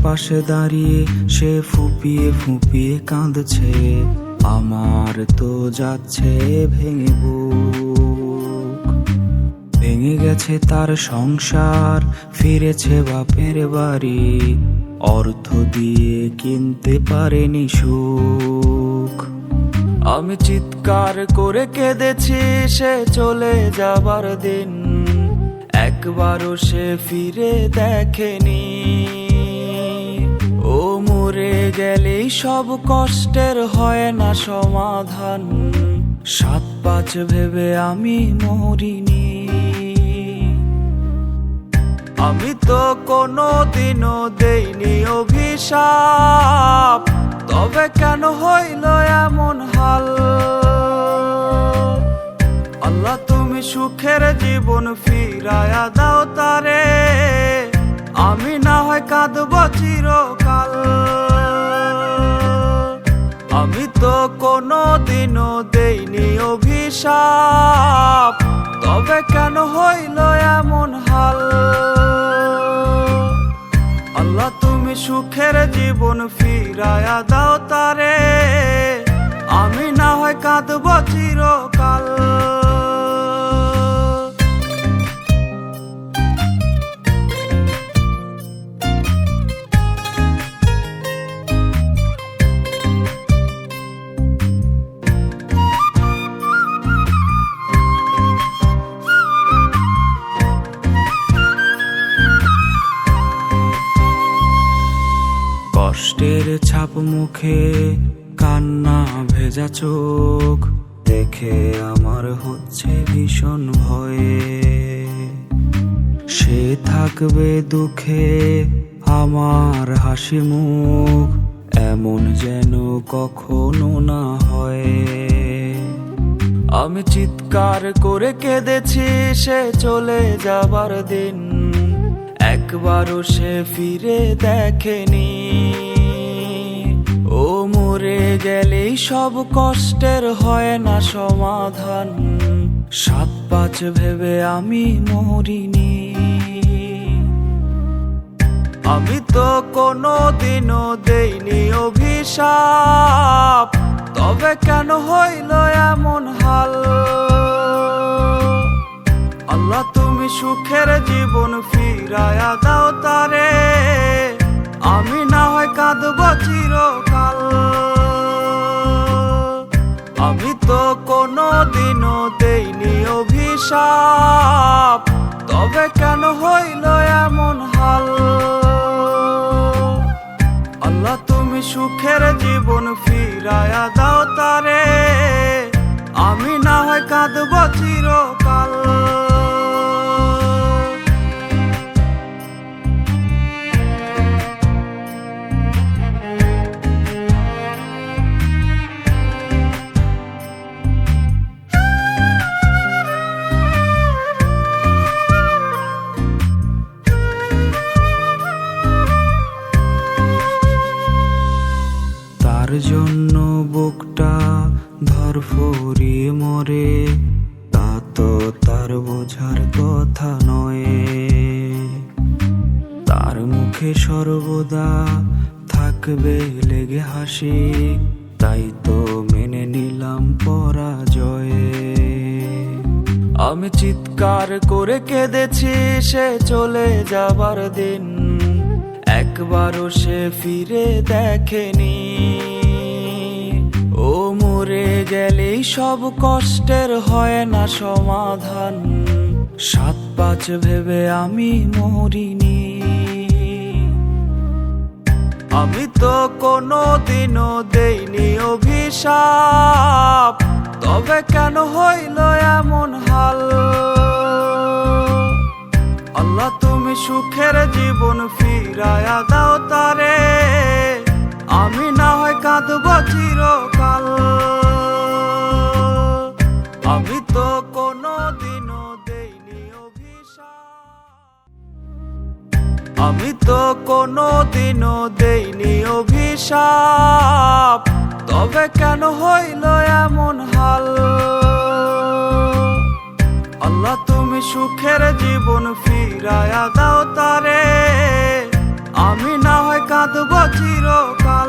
পাশে দাঁড়িয়ে সে ফুপিয়ে ফুপিয়ে কাঁদছে, আমার তো যাচ্ছে ভেঙে বুক। ভেঙে গেছে তার সংসার, ফিরেছে বাপের বাড়ি, অর্থ দিয়ে কিনতে পারেনি সুখ। আমি চিৎকার করে কেঁদেছি সে চলে যাবার দিন, একবারও সে ফিরে দেখেনি। ও মরে গেলেই সব কষ্টের হয় না সমাধান, 7-5 ভেবে আমি মরিনি। আমি তো কোনো দিনও দেইনি অভিশাপ, তবে কেন হইল এমন হাল? আল্লাহ তুমি সুখের জীবন ফিরায়া দাও তারে, আমি না হয় কাঁদব চিরকাল। আমি তো কোনো দিনও দেইনি অভিশাপ, তবে কেন হইল এমন হাল? আল্লাহ তুমি সুখের জীবন ফিরায়া দাও তারে, আমি না হয় কাঁদব চিরকাল। কষ্টের ছাপ মুখে, কান্না ভেজা চোখ, দেখে আমার হচ্ছে ভীষণ ভয়ে। সে থাকবে দুঃখে আমার হাসি মুখ, এমন যেন কখনো না হয়। আমি চিৎকার করে কেঁদেছি সে চলে যাবার দিন, একবারও সে ফিরে দেখেনি। ও মরে গেলেই সব কষ্টের হয় না সমাধান, 7-5 ভেবে আমি মরিনি। আমি তো কোনো দিনও দেইনি অভিশাপ, তবে কেন হইল এমন হাল? আল্লাহ তুমি সুখের জীবন ফিরায়া দাও তারে, আমি না হয় কাঁদব চিরকাল। আমি তো কোনো দিনও দেইনি অভিশাপ, তবে কেন হইল এমন হাল? আল্লাহ তুমি সুখের জীবন ফিরায়া দাও তারে, আমি না হয় কাঁদব চিরকাল। তার জন্য বুকটা ধরফরিয়ে মরে, তা তো তার বোঝার কথা নয়। তার মুখে সর্বদা থাকবে লেগে হাসি, তাই তো মেনে নিলাম পরাজয়ে। আমি চিৎকার করে কেঁদেছি সে চলে যাবার দিন, একবারও সে ফিরে দেখেনি। ও মরে গেলেই সব কষ্টের হয় না সমাধান, 7-5 ভেবে আমি মরিনি। আমি তো কোনো দিনও দেইনি অভিশাপ, তবে কেন হইল এমন হাল? আল্লাহ তুমি সুখের জীবন ফিরায়া দাও তারে, আমি না হয় কাঁদব চিরকাল। আমি তো কোনো দিনও দেইনি অভিশাপ, আমি তো কোনো দিনও দেইনি অভিশাপ, তবে কেন হইল এমন হাল? আল্লাহ তুমি সুখের জীবন ফিরায়া দাও তারে, আমি না হয় কাঁদবো চিরকাল।